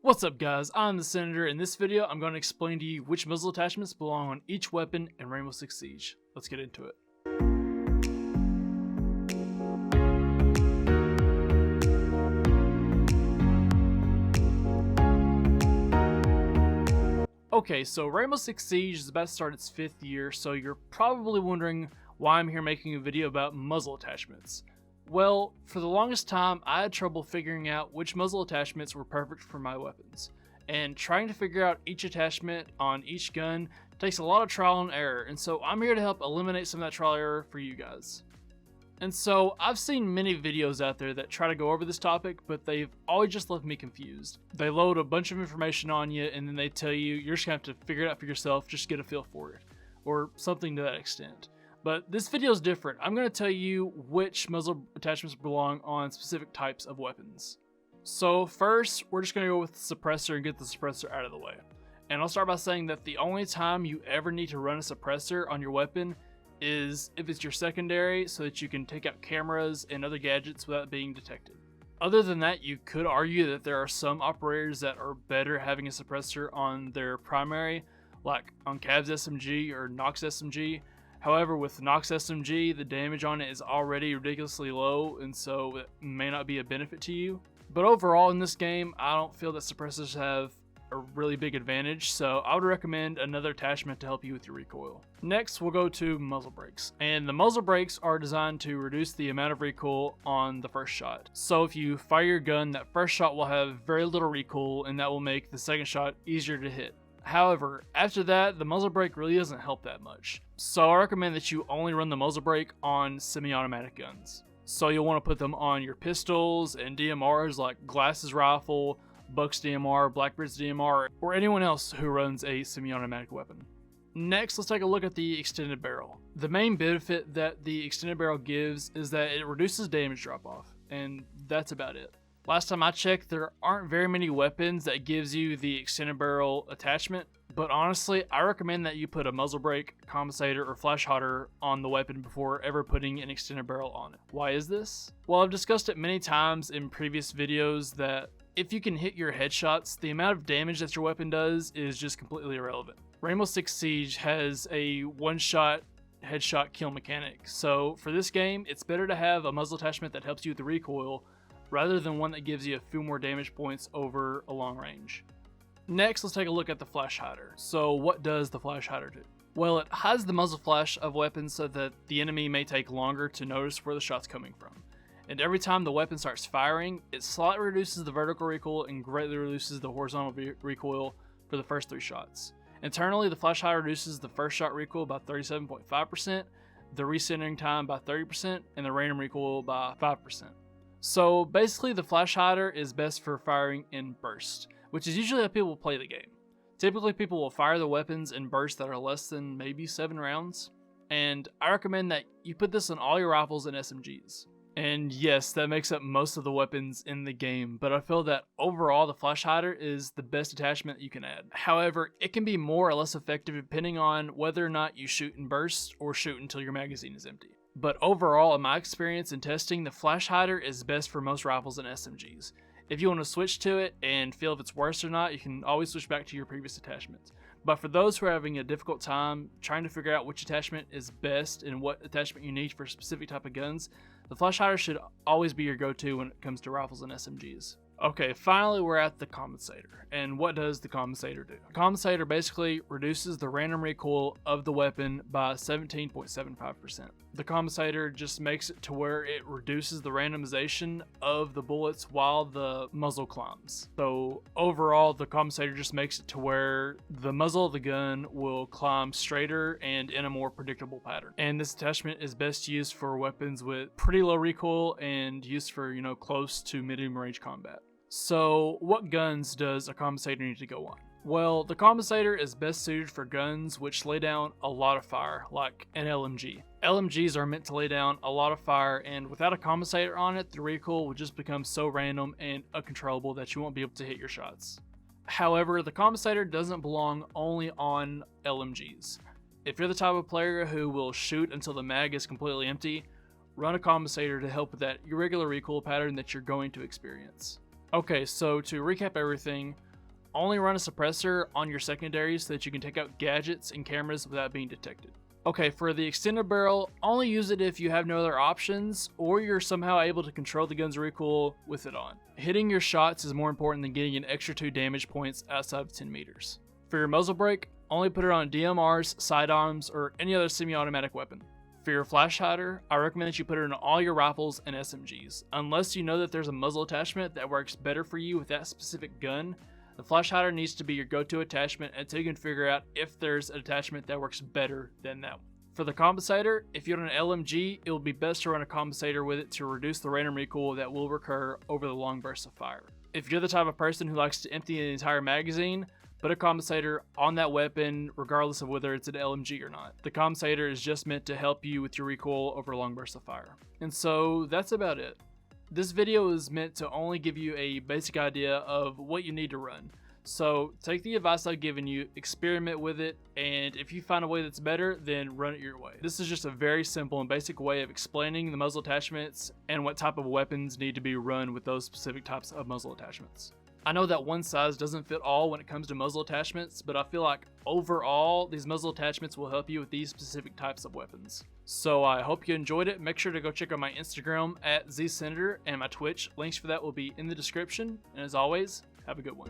What's up guys, I'm the Senator. In this video I'm going to explain to you which muzzle attachments belong on each weapon in Rainbow Six Siege. Let's get into it. Okay, so Rainbow Six Siege is about to start its 5th year, so you're probably wondering why I'm here making a video about muzzle attachments. Well, for the longest time, I had trouble figuring out which muzzle attachments were perfect for my weapons, and trying to figure out each attachment on each gun takes a lot of trial and error, and so I'm here to help eliminate some of that trial and error for you guys. And so, I've seen many videos out there that try to go over this topic, but they've always just left me confused. They load a bunch of information on you, and then they tell you you're just going to have to figure it out for yourself, just get a feel for it, or something to that extent. But this video is different. I'm going to tell you which muzzle attachments belong on specific types of weapons. So first, we're just going to go with the suppressor and get the suppressor out of the way. And I'll start by saying that the only time you ever need to run a suppressor on your weapon is if it's your secondary, so that you can take out cameras and other gadgets without being detected. Other than that, you could argue that there are some operators that are better having a suppressor on their primary, like on Cav's SMG or Nox SMG. However, with Nox SMG, the damage on it is already ridiculously low, and so it may not be a benefit to you. But overall in this game, I don't feel that suppressors have a really big advantage, so I would recommend another attachment to help you with your recoil. Next, we'll go to muzzle brakes. And the muzzle brakes are designed to reduce the amount of recoil on the first shot. So if you fire your gun, that first shot will have very little recoil, and that will make the second shot easier to hit. However, after that, the muzzle brake really doesn't help that much. So I recommend that you only run the muzzle brake on semi-automatic guns. So you'll want to put them on your pistols and DMRs like Glass's rifle, Buck's DMR, Blackbeard's DMR, or anyone else who runs a semi-automatic weapon. Next, let's take a look at the extended barrel. The main benefit that the extended barrel gives is that it reduces damage drop-off, and that's about it. Last time I checked, there aren't very many weapons that gives you the extended barrel attachment, but honestly, I recommend that you put a muzzle brake, compensator, or flash hotter on the weapon before ever putting an extended barrel on it. Why is this? Well, I've discussed it many times in previous videos that if you can hit your headshots, the amount of damage that your weapon does is just completely irrelevant. Rainbow Six Siege has a one-shot headshot kill mechanic, so for this game, it's better to have a muzzle attachment that helps you with the recoil rather than one that gives you a few more damage points over a long range. Next, let's take a look at the flash hider. So what does the flash hider do? Well, it hides the muzzle flash of weapons so that the enemy may take longer to notice where the shot's coming from. And every time the weapon starts firing, it slightly reduces the vertical recoil and greatly reduces the horizontal recoil for the first 3 shots. Internally, the flash hider reduces the first shot recoil by 37.5%, the recentering time by 30%, and the random recoil by 5%. So basically, the flash hider is best for firing in bursts, which is usually how people play the game. Typically, people will fire the weapons in bursts that are less than maybe 7 rounds, and I recommend that you put this on all your rifles and SMGs. And yes, that makes up most of the weapons in the game, but I feel that overall the flash hider is the best attachment you can add. However, it can be more or less effective depending on whether or not you shoot in bursts or shoot until your magazine is empty. But overall, in my experience in testing, the flash hider is best for most rifles and SMGs. If you want to switch to it and feel if it's worse or not, you can always switch back to your previous attachments. But for those who are having a difficult time trying to figure out which attachment is best and what attachment you need for a specific type of guns, the flash hider should always be your go-to when it comes to rifles and SMGs. Okay, finally we're at the compensator. And what does the compensator do? The compensator basically reduces the random recoil of the weapon by 17.75%. The compensator just makes it to where it reduces the randomization of the bullets while the muzzle climbs. So overall, the compensator just makes it to where the muzzle of the gun will climb straighter and in a more predictable pattern. And this attachment is best used for weapons with pretty low recoil and used for, close to medium range combat. So what guns does a compensator need to go on? Well, the compensator is best suited for guns which lay down a lot of fire, like an LMG. LMGs are meant to lay down a lot of fire, and without a compensator on it, the recoil will just become so random and uncontrollable that you won't be able to hit your shots. However, the compensator doesn't belong only on LMGs. If you're the type of player who will shoot until the mag is completely empty, run a compensator to help with that irregular recoil pattern that you're going to experience. Okay, so to recap everything, only run a suppressor on your secondary so that you can take out gadgets and cameras without being detected. Okay, for the extended barrel, only use it if you have no other options or you're somehow able to control the gun's recoil with it on. Hitting your shots is more important than getting an extra 2 damage points outside of 10 meters. For your muzzle brake, only put it on DMRs, sidearms, or any other semi-automatic weapon. For your flash hider, I recommend that you put it on all your rifles and SMGs. Unless you know that there's a muzzle attachment that works better for you with that specific gun, the flash hider needs to be your go-to attachment until you can figure out if there's an attachment that works better than that one. For the compensator, if you're on an LMG, it will be best to run a compensator with it to reduce the random recoil that will recur over the long bursts of fire. If you're the type of person who likes to empty an entire magazine, put a compensator on that weapon regardless of whether it's an LMG or not. The compensator is just meant to help you with your recoil over long bursts of fire. And so that's about it. This video is meant to only give you a basic idea of what you need to run. So take the advice I've given you, experiment with it, and if you find a way that's better, then run it your way. This is just a very simple and basic way of explaining the muzzle attachments and what type of weapons need to be run with those specific types of muzzle attachments. I know that one size doesn't fit all when it comes to muzzle attachments, but I feel like overall, these muzzle attachments will help you with these specific types of weapons. So I hope you enjoyed it. Make sure to go check out my Instagram @ZSenator and my Twitch. Links for that will be in the description. And as always, have a good one.